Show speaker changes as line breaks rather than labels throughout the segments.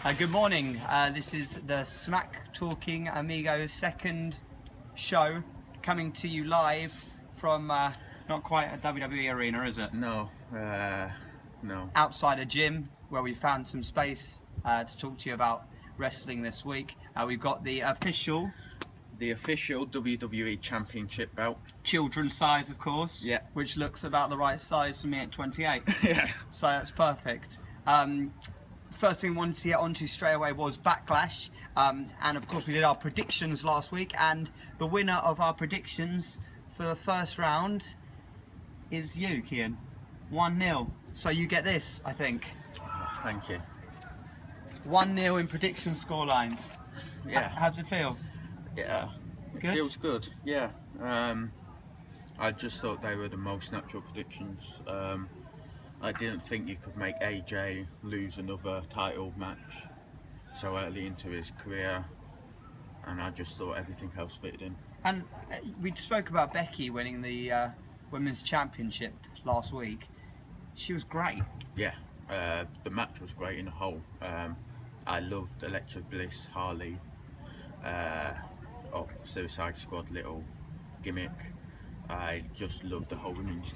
Good morning. This is the Smacktalking Amigos second show, coming to you live from not quite a WWE arena, is it?
No, no.
Outside a gym where we found some space to talk to you about wrestling this week. We've got the official
WWE Championship belt.
children's size, of course.
Yeah.
Which looks about the right size for me at 28.
Yeah.
So that's perfect. First thing we wanted to get onto straight away was Backlash, and of course we did our predictions last week, and the winner of our predictions for the first round is you, Kian. 1-0. So you get this, I think.
Oh, thank you.
1-0 in prediction scorelines.
Yeah.
How does it feel?
Yeah. It
Good?
feels good. Yeah. I just thought they were the most natural predictions. I didn't think you could make AJ lose another title match so early into his career, and I just thought everything else fitted in.
And we spoke about Becky winning the Women's Championship last week. She was great.
Yeah, the match was great in the whole. I loved Alexa Bliss, Harley, of Suicide Squad little gimmick. I just loved the whole women's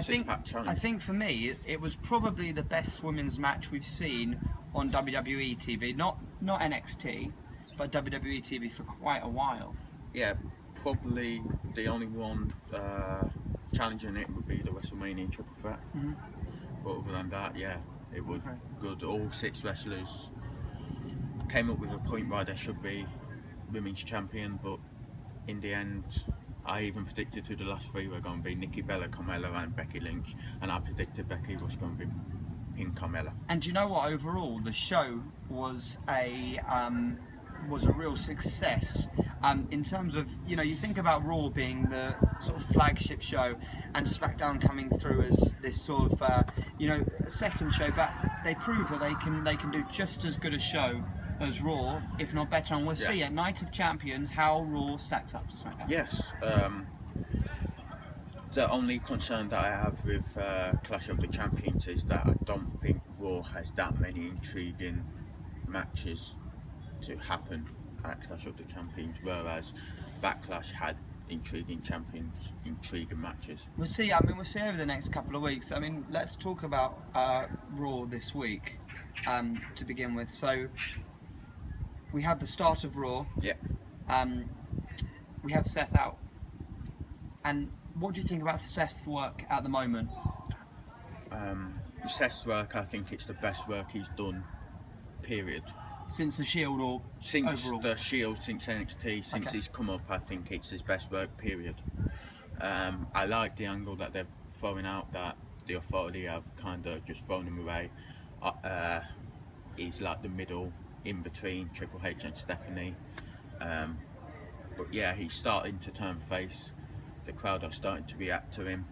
six-pack challenge.
I think for me, it was probably the best women's match we've seen on WWE TV. Not NXT, but WWE TV for quite a while.
Yeah, probably the only one challenging it would be the WrestleMania Triple Threat.
Mm-hmm.
But other than that, yeah, it was
Okay.
good. All 6 wrestlers came up with a point why there should be women's champion, but in the end, I even predicted who the last 3 were going to be: Nikki Bella, Carmella and Becky Lynch, and I predicted Becky was going to be in Carmella.
And do you know what? Overall, the show was a real success. In terms of, you think about Raw being the sort of flagship show, and SmackDown coming through as this sort of second show, but they prove that they can do just as good a show as Raw, if not better. And we'll see at Night of Champions how Raw stacks up to SmackDown.
Yes. The only concern that I have with Clash of the Champions is that I don't think Raw has that many intriguing matches to happen at Clash of the Champions, whereas Backlash had intriguing matches.
We'll see. We'll see over the next couple of weeks. Let's talk about Raw this week to begin with. So we have the start of Raw.
Yeah.
We have Seth out. And what do you think about Seth's work at the moment?
Seth's work, I think it's the best work he's done, period.
Since the Shield or
Since
overall?
the Shield, since NXT, since he's come up, I think it's his best work, period. I like the angle that they're throwing out, that the Authority have kind of just thrown him away. He's like the middle, in between Triple H and Stephanie. But yeah, he's starting to turn face. The crowd are starting to react to him.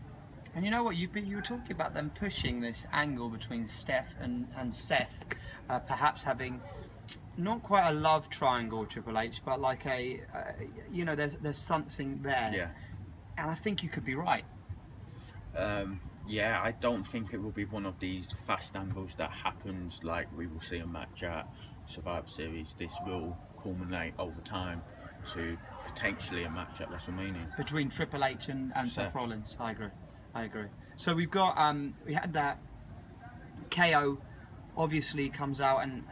And you know what, you were talking about them pushing this angle between Steph and Seth, perhaps having not quite a love triangle with Triple H, but like there's something there.
Yeah.
And I think you could be right.
Yeah, I don't think it will be one of these fast angles that happens like we will see a match at Survivor Series. This will culminate over time to potentially a match at WrestleMania.
Between Triple H and Seth Rollins. I agree. So we've got, we had that KO obviously comes out, and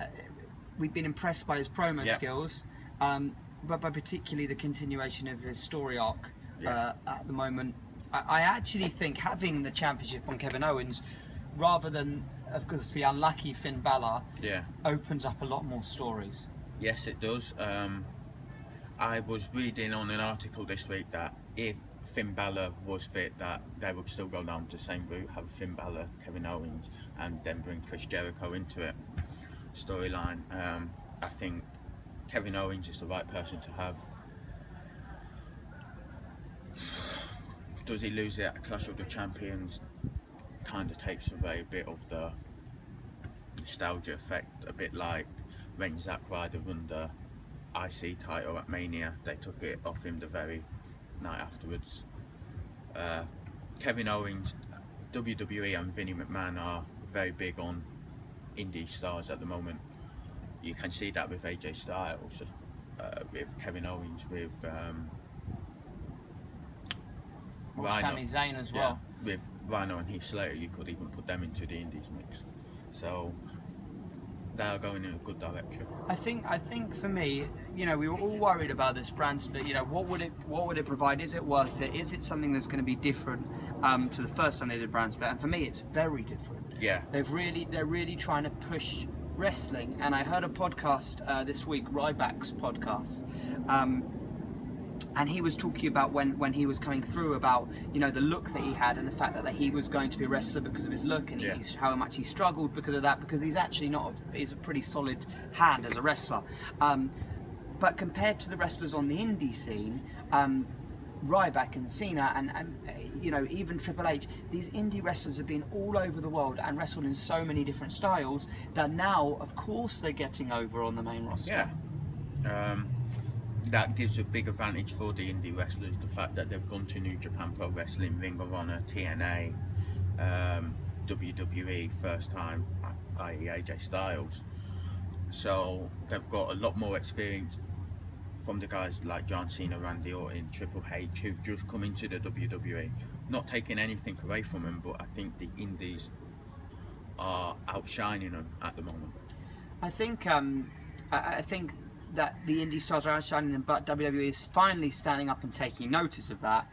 we've been impressed by his promo skills, but by particularly the continuation of his story arc at the moment. I actually think having the championship on Kevin Owens, rather than, of course, the unlucky Finn Balor, opens up a lot more stories.
Yes, it does. I was reading on an article this week that if Finn Balor was fit, that they would still go down the same route, have Finn Balor, Kevin Owens, and then bring Chris Jericho into it storyline. I think Kevin Owens is the right person to have. Does he lose it at Clash of the Champions? Kind of takes away a bit of the nostalgia effect, a bit like when Zack Ryder won the IC title at Mania. They took it off him the very night afterwards. Kevin Owens, WWE and Vinnie McMahon are very big on indie stars at the moment. you can see that with AJ Styles, with Kevin Owens, with Rhino.
Sami Zayn as well.
Yeah, with Rhino and Heath Slater, you could even put them into the Indies mix. So they are going in a good direction.
I think for me, we were all worried about this brand split. What would it provide? Is it worth it? Is it something that's going to be different to the first time they did brand split? And for me, it's very different.
Yeah.
They're really trying to push wrestling. And I heard a podcast this week, Ryback's podcast. And he was talking about when he was coming through about the look that he had and the fact that he was going to be a wrestler because of his look, and how much he struggled because of that, because he's actually he's a pretty solid hand as a wrestler. But compared to the wrestlers on the indie scene, Ryback and Cena and even Triple H, these indie wrestlers have been all over the world and wrestled in so many different styles that now, of course, they're getting over on the main roster.
Yeah. That gives a big advantage for the indie wrestlers, the fact that they've gone to New Japan Pro Wrestling, Ring of Honor, TNA, WWE first time, i.e. AJ Styles. So they've got a lot more experience from the guys like John Cena, Randy Orton, Triple H, who've just come into the WWE. Not taking anything away from them, but I think the indies are outshining them at the moment.
I think that the indie stars are outshining them, but WWE is finally standing up and taking notice of that.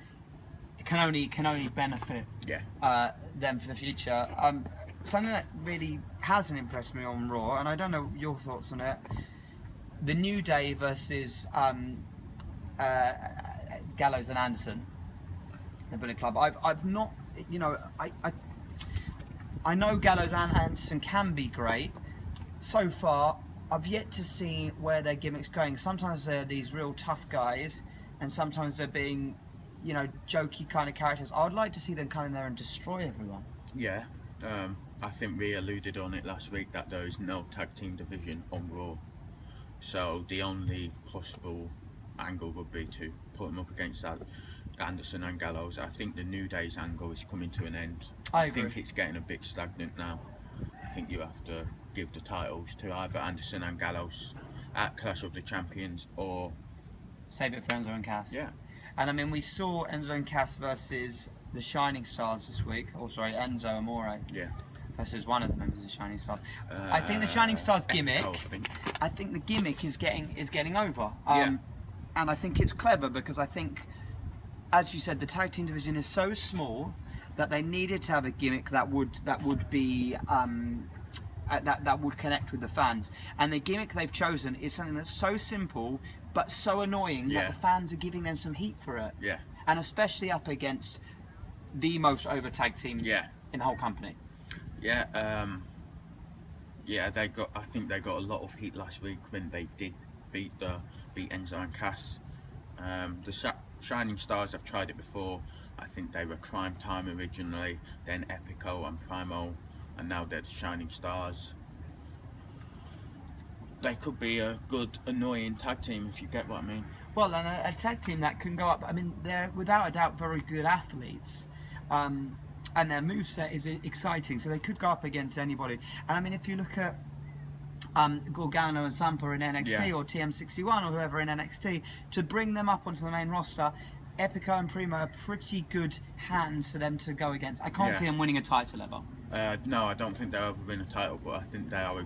It can only benefit them for the future. Something that really hasn't impressed me on Raw, and I don't know your thoughts on it, the New Day versus Gallows and Anderson, the Bullet Club. I've not, I know Gallows and Anderson can be great. So far, I've yet to see where their gimmick's going. Sometimes they're these real tough guys, and sometimes they're being, jokey kind of characters. I would like to see them come in there and destroy everyone.
Yeah, I think we alluded on it last week that there is no tag team division on Raw. So the only possible angle would be to put them up against Anderson and Gallows. I think the New Day's angle is coming to an end.
I agree.
think it's getting a bit stagnant now. I think you have to give the titles to either Anderson and Gallows at Clash of the Champions, or
save it for Enzo and Cass.
Yeah.
And I mean, we saw Enzo and Cass versus the Shining Stars this week. Enzo Amore.
Yeah.
Versus one of the members of the Shining Stars. I think the Shining Stars gimmick. I think the gimmick is getting over. And I think it's clever because I think, as you said, the tag team division is so small that they needed to have a gimmick that would be that would connect with the fans. And the gimmick they've chosen is something that's so simple but so annoying that the fans are giving them some heat for it.
Yeah.
And especially up against the most over tag team in the whole company.
Yeah. I think they got a lot of heat last week when they did beat Enzo and Cass. The Shining Stars have tried it before. I think they were Crime Time originally, then Epico and Primo, and now they're the Shining Stars. They could be a good, annoying tag team, if you get what I mean.
Well, and a tag team that can go up. I mean, they're without a doubt very good athletes, and their moveset is exciting, so they could go up against anybody. And I mean, if you look at Gargano and Ciampa in NXT, or TM61 or whoever in NXT, to bring them up onto the main roster, Epico and Primo are pretty good hands for them to go against. I can't see them winning a title ever.
No, I don't think they'll ever win a title, but I think they are a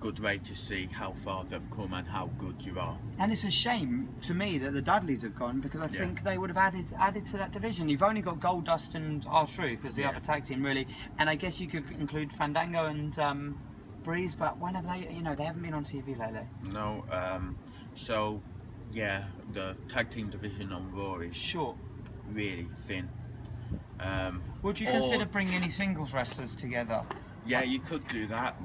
good way to see how far they've come and how good you are.
And it's a shame to me that the Dudleys have gone, because I think they would have added to that division. You've only got Goldust and R-Truth as the other tag team, really, and I guess you could include Fandango and Breeze, but when have they? They haven't been on TV lately.
No. The tag team division on Raw is
short,
really thin.
Would you consider bringing any singles wrestlers together?
Yeah, you could do that.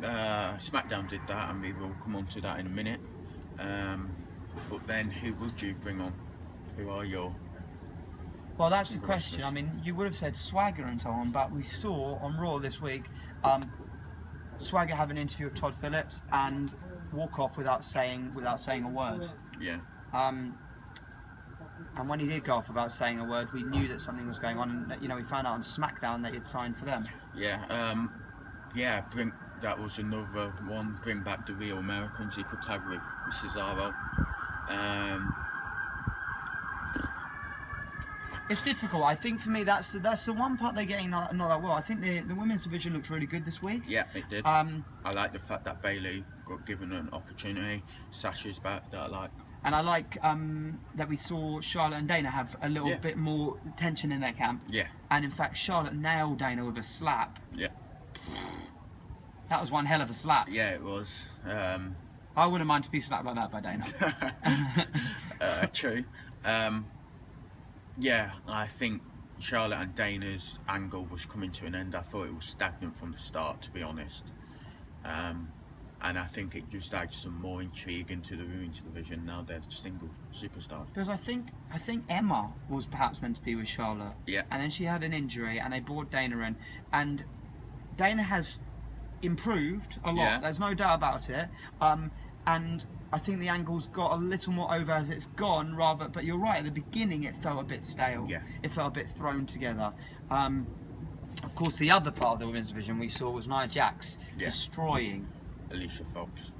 SmackDown did that, and we will come on to that in a minute. But then, who would you bring on? Who are your?
Well, that's the question. I mean, you would have said Swagger and so on, but we saw on Raw this week Swagger have an interview with Todd Phillips and walk off without saying a word.
Yeah.
And when he did go off without saying a word, we knew that something was going on, and we found out on SmackDown that he'd signed for them.
Yeah. that was another one. Bring back the real Americans. He could tag with Cesaro.
It's difficult. I think for me that's the one part they're getting not that well. I think the women's division looks really good this week.
Yeah, it did. I like the fact that Bayley got given an opportunity. Sasha's back, that I like.
And I like that we saw Charlotte and Dana have a little bit more tension in their camp.
Yeah.
And in fact, Charlotte nailed Dana with a slap.
Yeah.
That was one hell of a slap.
Yeah, it was.
I wouldn't mind to be slapped like that by Dana.
True. Yeah, I think Charlotte and Dana's angle was coming to an end. I thought it was stagnant from the start, to be honest. And I think it just adds some more intrigue into the women's division now they're single superstars.
Because I think Emma was perhaps meant to be with Charlotte.
Yeah.
And then she had an injury and they brought Dana in. And Dana has improved a lot.
Yeah.
There's no doubt about it. And I think the angle's got a little more over as it's gone, but you're right, at the beginning it felt a bit stale.
Yeah.
It felt a bit thrown together. Of course, the other part of the women's division we saw was Nia Jax destroying
Alicia Fox.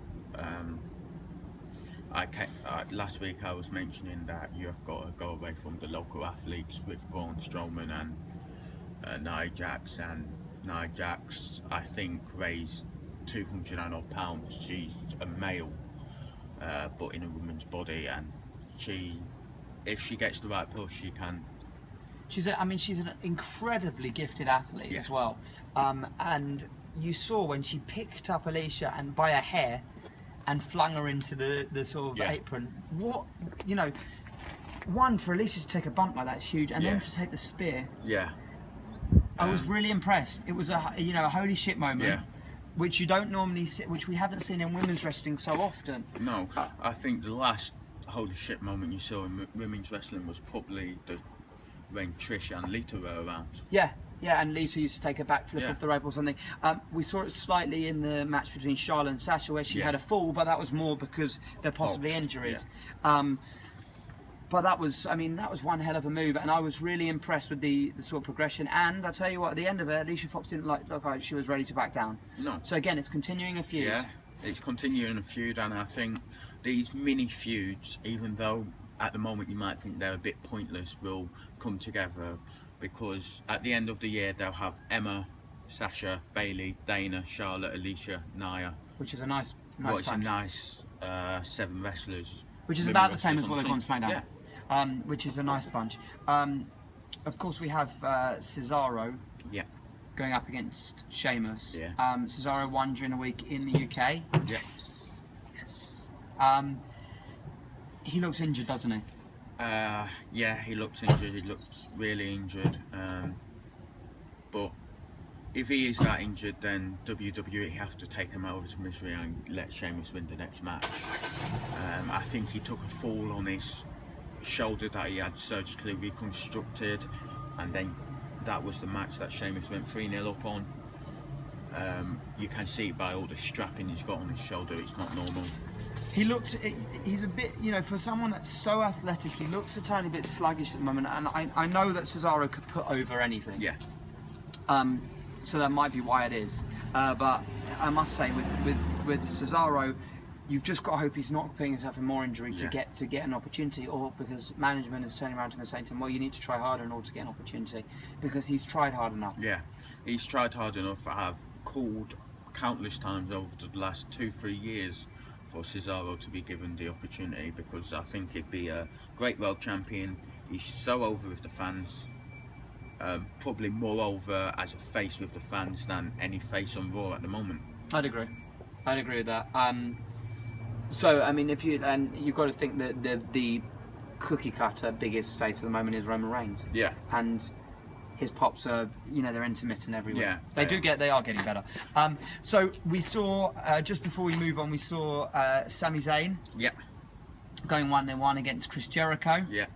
Last week I was mentioning that you have got to go away from the local athletes with Braun Strowman and Nia Jax. And Nia Jax, I think, raised 200 and odd pounds. She's a male, but in a woman's body, and if she gets the right push, she can.
She's an incredibly gifted athlete as well, and you saw when she picked up Alicia and by her hair and flung her into the sort of apron. What, one, for Alicia to take a bump like that is huge, and then to take the spear.
Yeah.
I was really impressed. It was a holy shit moment.
Yeah.
Which you don't normally see, which we haven't seen in women's wrestling so often.
No, I think the last holy shit moment you saw in women's wrestling was probably when Trish and Lita were around.
Yeah, and Lita used to take a backflip off the rope or something. We saw it slightly in the match between Charlotte and Sasha where she had a fall, but that was more because there are possibly injuries.
Yeah.
But that was one hell of a move, and I was really impressed with the sort of progression. And I tell you what, at the end of it, Alicia Fox didn't look like she was ready to back down.
No.
So again, it's continuing a feud.
Yeah, it's continuing a feud, and I think these mini feuds, even though at the moment you might think they're a bit pointless, will come together because at the end of the year they'll have Emma, Sasha, Bayley, Dana, Charlotte, Alicia, Nia.
Which is a nice
It's a nice 7 wrestlers.
Which is about the same as what they've got on SmackDown.
Yeah.
Which is a nice bunch. Of course, we have Cesaro going up against Sheamus.
Yeah.
Cesaro won during a week in the UK.
Yes.
He looks injured, doesn't he?
Yeah, he looks injured. He looks really injured. But if he is that injured, then WWE have to take him over to misery and let Sheamus win the next match. I think he took a fall on his shoulder that he had surgically reconstructed, and then that was the match that Sheamus went 3-0 up on. You can see it by all the strapping he's got on his shoulder. It's not normal.
He's a bit, for someone that's so athletic, he looks a tiny bit sluggish at the moment, and I know that Cesaro could put over anything.
Yeah.
So that might be why it is. But I must say, with Cesaro, you've just got to hope he's not putting himself in more injury to get an opportunity, or because management is turning around to him and saying to him, well, you need to try harder in order to get an opportunity, because he's tried hard enough.
Yeah, he's tried hard enough. I've called countless times over the last 2-3 years for Cesaro to be given the opportunity, because I think he'd be a great world champion. He's so over with the fans, probably more over as a face with the fans than any face on Raw at the moment.
I'd agree with that. So I mean, you've got to think that the cookie cutter biggest face at the moment is Roman Reigns.
Yeah.
And his pops are, they're intermittent everywhere.
Yeah.
They are getting better. So we saw just before we move on, we saw Sami Zayn.
Yeah.
Going 1-1 against Chris Jericho.
Yeah.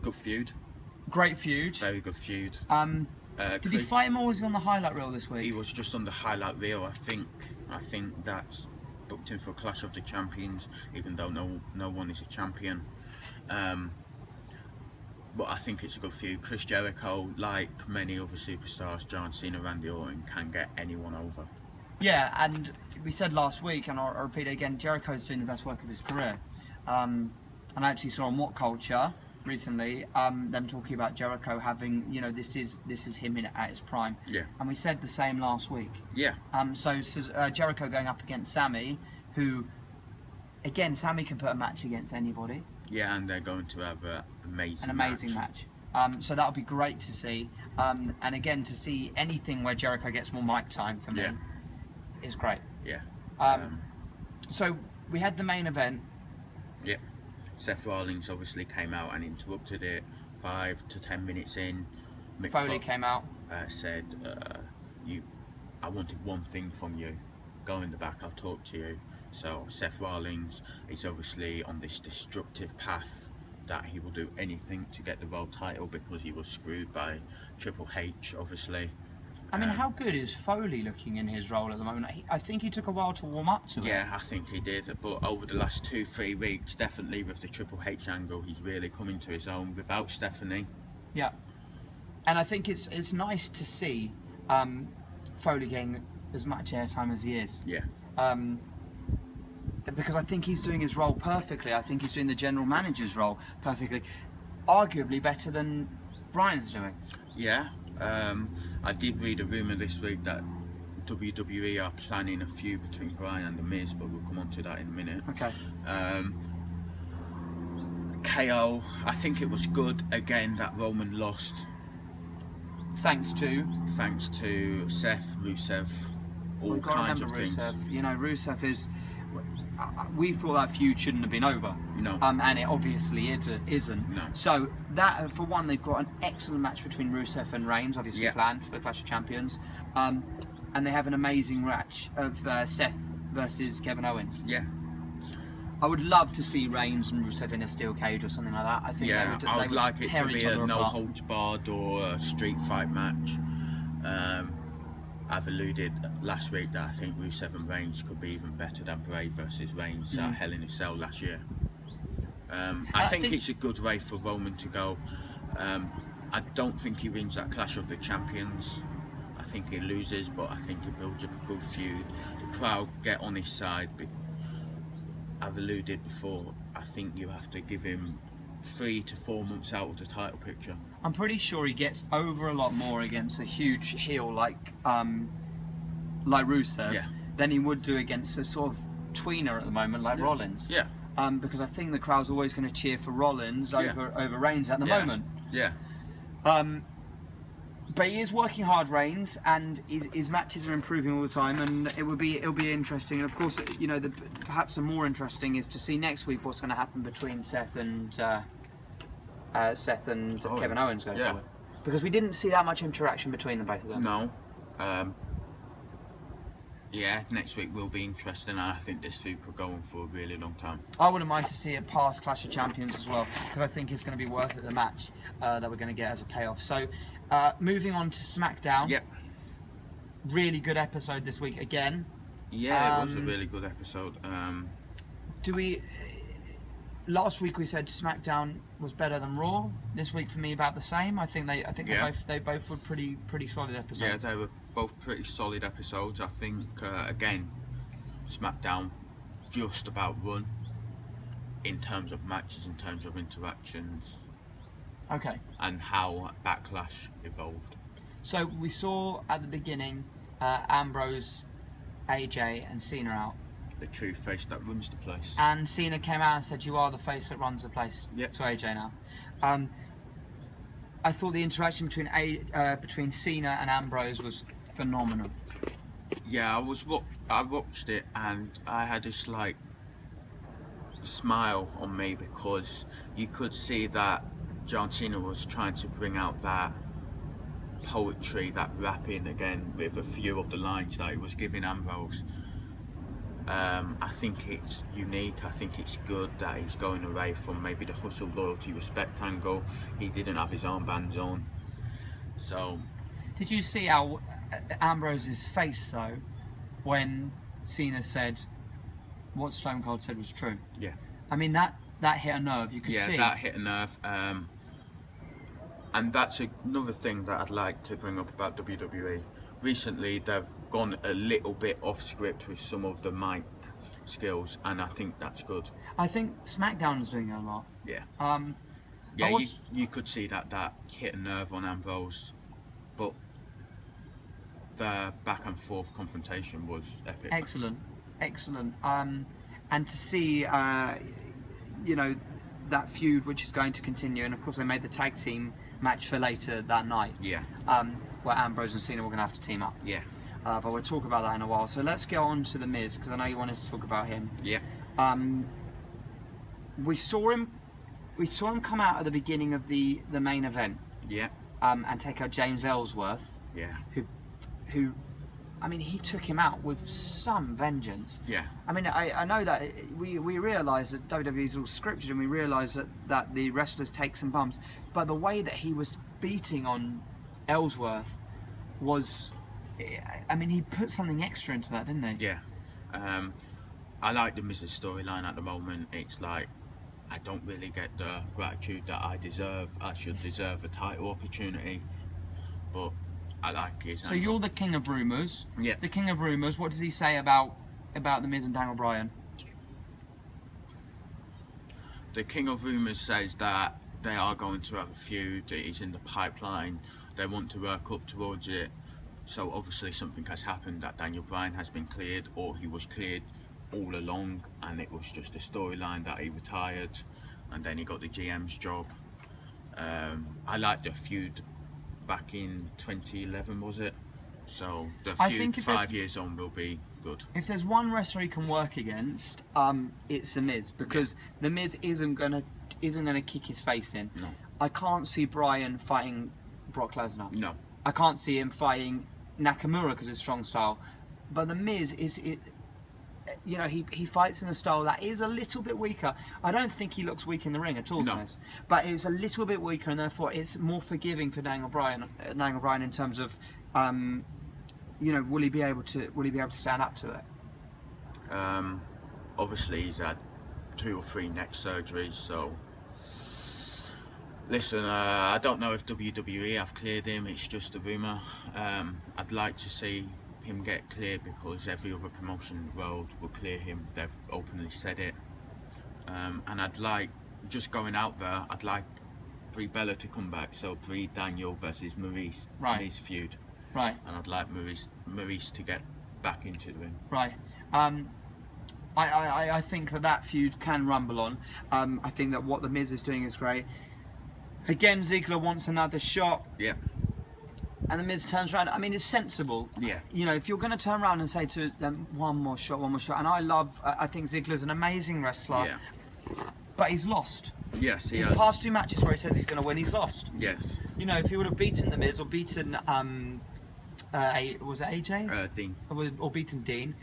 Good feud.
Great feud.
Very good feud.
Did he fight him, or was he on the highlight reel this week?
He was just on the highlight reel. I think that's booked in for Clash of the Champions, even though no one is a champion. but I think it's a good feud. Chris Jericho, like many other superstars, John Cena, Randy Orton, can get anyone over.
Yeah, and we said last week, and I'll repeat it again, Jericho's doing the best work of his career. And I actually saw on What Culture recently them talking about Jericho having, this is him at his prime.
Yeah.
And we said the same last week.
Yeah.
So Jericho going up against Sammy, who, again, Sammy can put a match against anybody.
Yeah, and they're going to have an
amazing match. So that'll be great to see. And again, to see anything where Jericho gets more mic time for me is great.
Yeah.
So we had the main event.
Yeah. Seth Rollins obviously came out and interrupted it 5 to 10 minutes in.
Foley came out.
Said, I wanted one thing from you. Go in the back, I'll talk to you. So Seth Rollins is obviously on this destructive path that he will do anything to get the world title because he was screwed by Triple H, obviously.
I mean, how good is Foley looking in his role at the moment? I think he took a while to warm up to it.
Yeah, I think he did. But over the last 2-3 weeks, definitely with the Triple H angle, he's really coming to his own without Stephanie.
Yeah. And I think it's nice to see Foley getting as much airtime as he is.
Yeah.
Because I think he's doing his role perfectly. I think he's doing the general manager's role perfectly. Arguably better than Bryan's doing.
Yeah. I did read a rumour this week that WWE are planning a feud between Bryan and The Miz, but we'll come on to that in a minute.
Okay.
KO, I think it was good again that Roman lost.
Thanks to
Seth, Rusev, all kinds of things.
Rusev. Rusev is. We thought that feud shouldn't have been over.
No.
And it obviously isn't.
No.
So that, for one, they've got an excellent match between Rusev and Reigns, obviously planned for the Clash of Champions. And they have an amazing match of Seth versus Kevin Owens.
Yeah.
I would love to see Reigns and Rusev in a steel cage or something like that. I think
I would like it to be a no holds barred or a street fight match. I've alluded last week that I think Rusev and Reigns could be even better than Bray versus Reigns at Hell in a Cell last year. I think it's a good way for Roman to go. I don't think he wins that Clash of the Champions. I think he loses, but I think he builds up a good feud. The crowd get on his side. I've alluded before, I think you have to give him 3 to 4 months out of the title picture.
I'm pretty sure he gets over a lot more against a huge heel like Rusev than he would do against a sort of tweener at the moment like Rollins.
Yeah.
Because I think the crowd's always going to cheer for Rollins over Reigns at the moment.
Yeah.
But he is working hard, Reigns, and his matches are improving all the time, and it'll be interesting. And of course, perhaps the more interesting is to see next week what's going to happen between Seth and Kevin Owens going forward, because we didn't see that much interaction between the both of them.
No. Next week will be interesting, and I think this feud could go on for a really long time.
I wouldn't mind to see it past Clash of Champions as well, because I think it's going to be worth it, the match that we're going to get as a payoff. So, moving on to SmackDown.
Yep.
Really good episode this week again.
Yeah, it was a really good episode.
Last week we said SmackDown was better than Raw. This week for me about the same. I think they both were pretty solid episodes.
Yeah, they were both pretty solid episodes. I think again, SmackDown just about run in terms of matches, in terms of interactions.
Okay.
And how Backlash evolved.
So we saw at the beginning Ambrose, AJ, and Cena out.
The true face that runs the place.
And Cena came out and said, "You are the face that runs the place."
Yep.
To AJ now. I thought the interaction between Cena and Ambrose was phenomenal.
Yeah, I watched it and I had this like smile on me, because you could see that John Cena was trying to bring out that poetry, that rapping again with a few of the lines that he was giving Ambrose. I think it's unique. I think it's good that he's going away from maybe the hustle, loyalty, respect angle. He didn't have his armbands on. So,
did you see how Ambrose's face though when Cena said what Stone Cold said was true?
Yeah.
I mean that hit a nerve. You could see.
Yeah, that hit a nerve. And that's another thing that I'd like to bring up about WWE. Recently, they've gone a little bit off script with some of the mic skills, and I think that's good.
I think SmackDown is doing it a lot.
Yeah.
Um,
Yeah, you could see that hit a nerve on Ambrose, but the back and forth confrontation was epic.
excellent. And to see, you know, that feud which is going to continue, and of course they made the tag team match for later that night.
Yeah.
Where Ambrose and Cena were going to have to team up.
Yeah.
But we'll talk about that in a while. So let's get on to The Miz, because I know you wanted to talk about him.
Yeah.
We saw him come out at the beginning of the main event.
Yeah.
And take out James Ellsworth.
Yeah.
Who, I mean, he took him out with some vengeance.
Yeah.
I mean, I know that we realise that WWE is all scripted, and we realise that the wrestlers take some bumps, but the way that he was beating on Ellsworth was, I mean, he put something extra into that, didn't he?
Yeah. I like the Miz's storyline at the moment. It's like, I don't really get the gratitude that I deserve. I should deserve a title opportunity, but I like his.
So you're the king of rumours.
Yeah.
The king of rumours. What does he say about The Miz and Daniel Bryan?
The king of rumours says that they are going to have a feud. It is in the pipeline. They want to work up towards it. So obviously something has happened, that Daniel Bryan has been cleared, or he was cleared all along, and it was just a storyline that he retired, and then he got the GM's job. I liked the feud back in 2011, was it? So the feud 5 years on will be good.
If there's one wrestler he can work against, it's The Miz, because The Miz isn't gonna kick his face in.
No.
I can't see Bryan fighting Brock Lesnar.
No.
I can't see him fighting Nakamura because it's strong style. But The Miz you know, he fights in a style that is a little bit weaker. I don't think he looks weak in the ring at all, guys. But it's a little bit weaker, and therefore it's more forgiving for Daniel Bryan in terms of, you know, will he be able to stand up to it?
Obviously he's had 2 or 3 neck surgeries, so listen, I don't know if WWE have cleared him. It's just a rumour. I'd like to see him get cleared, because every other promotion in the world will clear him. They've openly said it. And I'd like, just going out there, I'd like Brie Bella to come back. So Brie Daniel versus Maurice, Miz feud.
Right.
And I'd like Maurice to get back into the ring.
Right. I think that feud can rumble on. I think that what The Miz is doing is great. Again, Ziggler wants another shot.
Yeah.
And The Miz turns around. I mean, it's sensible.
Yeah.
You know, if you're going to turn around and say to them, one more shot. And I think Ziggler's an amazing wrestler.
Yeah.
But he's lost.
Yes, he
His
has.
past 2 matches where he says he's going to win, he's lost.
Yes.
You know, if he would have beaten The Miz or beaten, was it AJ?
Dean.
Or beaten Dean,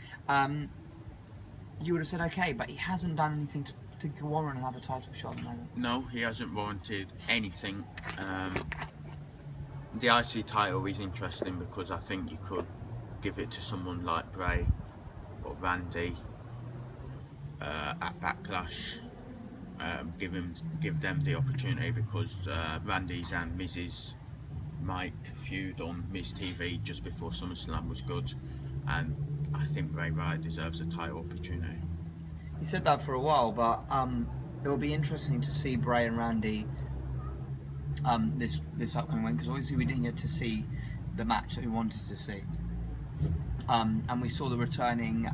you would have said okay, but he hasn't done anything to warrant another title shot at the moment.
No, he hasn't warranted anything. The IC title is interesting, because I think you could give it to someone like Bray or Randy at Backlash. Give them the opportunity, because Randy's and Miz's mic feud on Miz TV just before SummerSlam was good, and I think Bray Wyatt deserves a title opportunity.
You said that for a while, but it will be interesting to see Bray and Randy this upcoming one, because obviously we didn't get to see the match that we wanted to see, and we saw the returning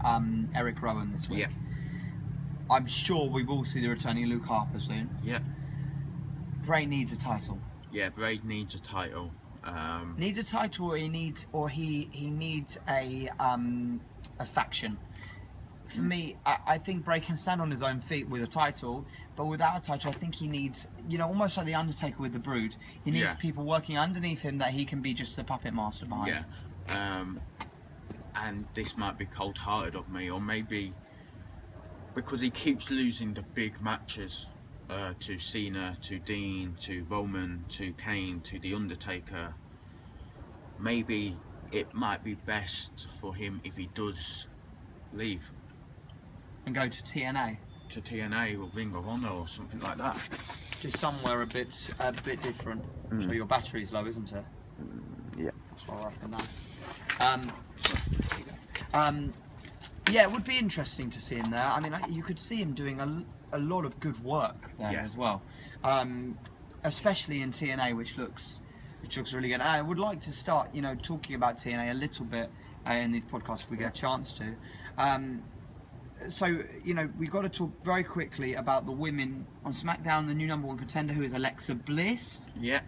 Eric Rowan this week.
Yeah.
I'm sure we will see the returning Luke Harper soon.
Yeah.
Bray needs a title.
Yeah, Bray needs a title.
Needs a title, or he needs a faction. For me, I think Bray can stand on his own feet with a title, but without a title, I think he needs, you know, almost like the Undertaker with the Brood. He needs people working underneath him that he can be just the puppet master behind.
Yeah. And this might be cold-hearted of me, or maybe because he keeps losing the big matches to Cena, to Dean, to Roman, to Kane, to The Undertaker. Maybe it might be best for him if he does leave.
And go to TNA.
to TNA or Ring of Honor or something like that.
Just somewhere a bit different. So your battery's low, isn't it?
Yeah.
That's what I reckon now. Yeah, it would be interesting to see him there. I mean, you could see him doing a lot of good work there as well, especially in TNA, which looks really good. I would like to start, talking about TNA a little bit in these podcasts if we get a chance to. So, we've got to talk very quickly about the women on SmackDown. The new number 1 contender, who is Alexa Bliss.
Yeah.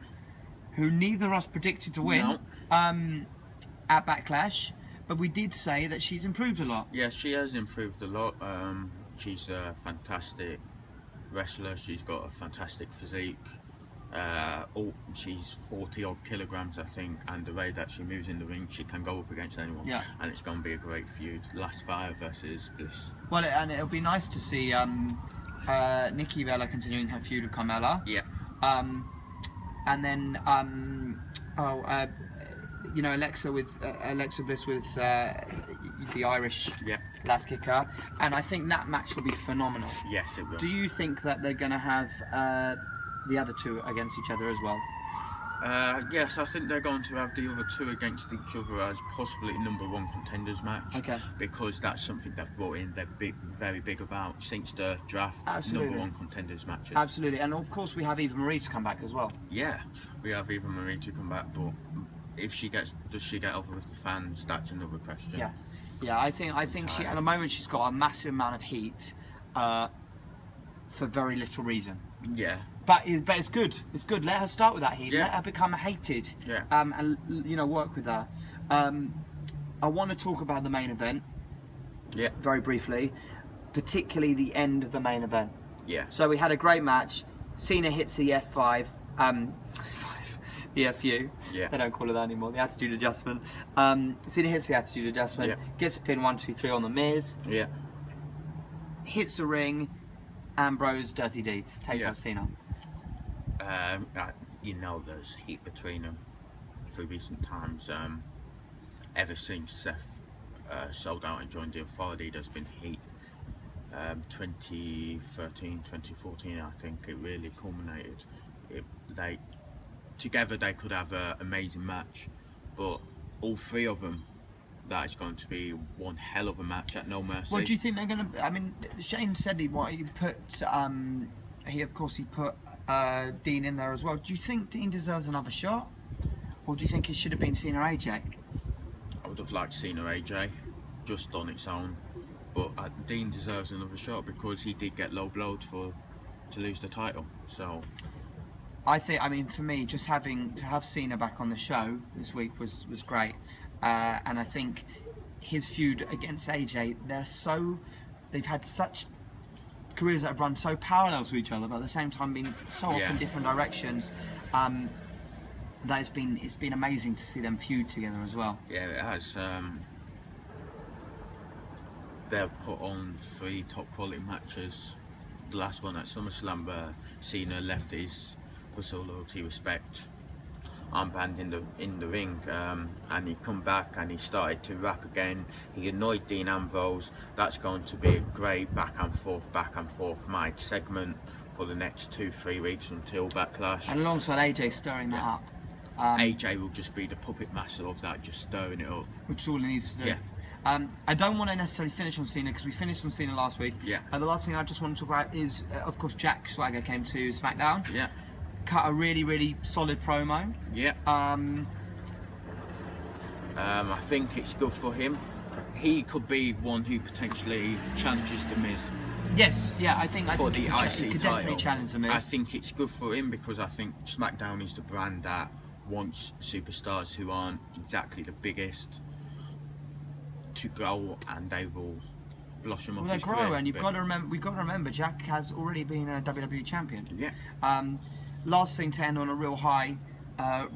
Who neither of us predicted to win at Backlash. But we did say that she's improved a lot.
Yeah, she has improved a lot. She's a fantastic wrestler. She's got a fantastic physique. She's 40 odd kilograms, I think, and the way that she moves in the ring, she can go up against anyone.
Yeah.
And it's going to be a great feud. Last Fire versus Bliss.
Well, and it'll be nice to see Nikki Bella continuing her feud with Carmella.
Yeah.
And then Alexa Bliss with the Irish last kicker, and I think that match will be phenomenal.
Yes, it will.
Do you think that they're going to have the other two against each other as well?
Yes, I think they're going to have the other two against each other as possibly number 1 contenders match.
Okay.
Because that's something they've brought in. They're very big about since the draft.
Absolutely.
Number 1 contenders matches.
Absolutely, and of course we have Eva Marie to come back as well.
Yeah, we have Eva Marie to come back, but does she get over with the fans? That's another question.
Yeah. I think she at the moment she's got a massive amount of heat for very little reason.
Yeah.
But it's good. It's good. Let her start with that heat.
Yeah.
Let her become hated.
Yeah.
And work with her. I want to talk about the main event.
Yeah.
Very briefly, particularly the end of the main event.
Yeah.
So we had a great match. Cena hits the F5. The FU.
Yeah.
They don't call it that anymore. The attitude adjustment. Cena hits the attitude adjustment.
Yeah.
Gets a pin 1, 2, 3 on the Miz.
Yeah.
Hits the ring. Ambrose dirty deeds. Takes
Yeah.
out Cena.
There's heat between them through recent times. Ever since Seth sold out and joined the Authority, there's been heat. 2013, 2014, I think it really culminated. Together they could have an amazing match, but all three of them, that is going to be one hell of a match at No Mercy.
What do you think they're going to? I mean, Shane said he put Dean in there as well. Do you think Dean deserves another shot, or do you think it should have been Cena AJ?
I would have liked Cena AJ just on its own, but Dean deserves another shot because he did get low blowed to lose the title. So
I think, for me, just to have Cena back on the show this week was great, and I think his feud against AJ, they've had such careers that have run so parallel to each other, but at the same time been so often different directions. That it's been amazing to see them feud together as well.
Yeah, it has. They've put on 3 top quality matches. The last one at SummerSlam, where Cena left his Pussy Loyalty Respect armband in the ring, and he come back and he started to rap again. He annoyed Dean Ambrose. That's going to be a great back and forth mic segment for the next 2-3 weeks until Backlash.
And alongside AJ stirring that up.
AJ will just be the puppet master of that, just stirring it up.
Which is all he needs to do.
Yeah.
I don't want to necessarily finish on Cena because we finished on Cena last week.
Yeah.
The last thing I just want to talk about is, of course, Jack Swagger came to SmackDown.
Yeah.
Cut a really, really solid promo.
Yeah. I think it's good for him. He could be one who potentially challenges The Miz.
Yes, yeah, I think
for the
he
IC
could
title.
definitely challenge The Miz.
I think it's good for him because I think SmackDown is the brand that wants superstars who aren't exactly the biggest to go, and they will blossom up.
Well, they
his
grow,
career,
and we've got to remember, Jack has already been a WWE champion.
Yeah.
Last thing to end on a real high,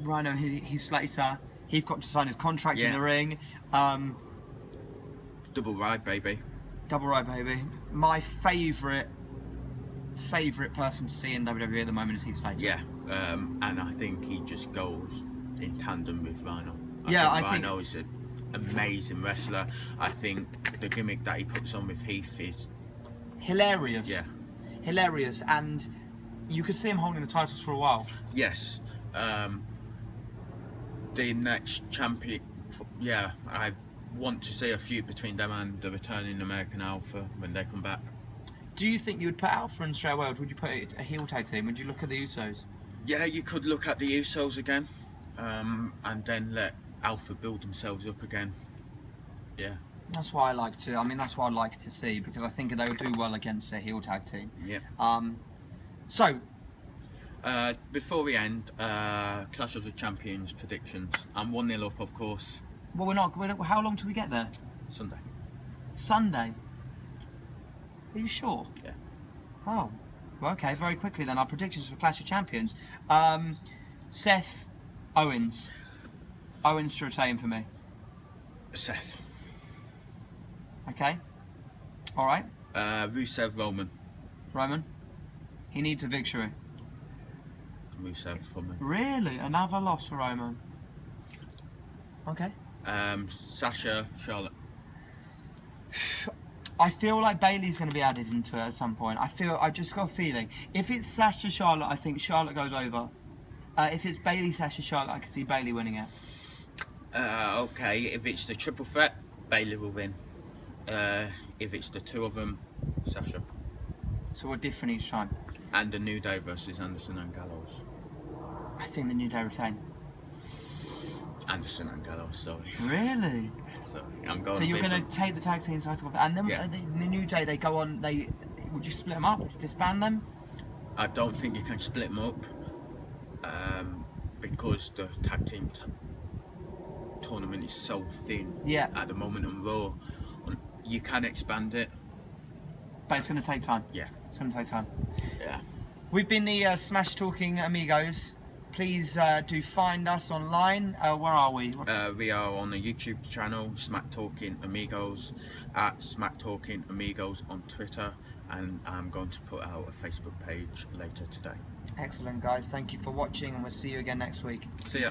Rhino Heath Slater, he's got to sign his contract in the ring.
Double ride, baby.
Double ride, baby. My favourite person to see in WWE at the moment is Heath Slater.
Yeah, and I think he just goes in tandem with Rhino.
I think
Rhino is an amazing wrestler. I think the gimmick that he puts on with Heath is
hilarious.
Yeah.
Hilarious, and you could see him holding the titles for a while.
Yes. The next champion, I want to see a feud between them and the returning American Alpha when they come back.
Do you think you would put Alpha in straight away, or would you put it a heel tag team? Would you look at the Usos?
Yeah, you could look at the Usos again, and then let Alpha build themselves up again. Yeah.
That's what I like to. I mean, that's what I'd like to see, because I think they would do well against a heel tag team.
Yeah.
So.
Before we end, Clash of the Champions predictions. I'm 1-0 up, of course.
Well, we're not. How long till we get there?
Sunday.
Sunday. Are you sure?
Yeah.
Oh. Well, okay. Very quickly then. Our predictions for Clash of Champions. Seth, Owens. Owens to retain for me.
Seth.
Okay. All right.
Rusev, Roman.
Roman. He needs a victory.
Rusev for me.
Really? Another loss for Roman. Okay.
Sasha, Charlotte.
I feel like Bailey's going to be added into it at some point. I just got a feeling. If it's Sasha, Charlotte, I think Charlotte goes over. If it's Bailey, Sasha, Charlotte, I can see Bailey winning it.
Okay, if it's the triple threat, Bailey will win. If it's the two of them, Sasha.
So we're different each time.
And the New Day versus Anderson and Gallows.
I think the New Day retain.
Anderson and Gallows, sorry.
Really?
Sorry, I'm going.
So you're going to take the tag team title off, and then the New Day, they go on. Would you split them up? Would you disband them?
I don't think you can split them up, because the tag team tournament is so thin.
Yeah.
At the moment on Raw, you can expand it,
but it's going to take time.
Yeah.
It's going to take time.
Yeah.
We've been the Smacktalking Amigos. Please do find us online. Where are we?
We are on the YouTube channel, Smacktalking Amigos, at Smacktalking Amigos on Twitter, and I'm going to put out a Facebook page later today.
Excellent, guys. Thank you for watching, and we'll see you again next week.
See ya.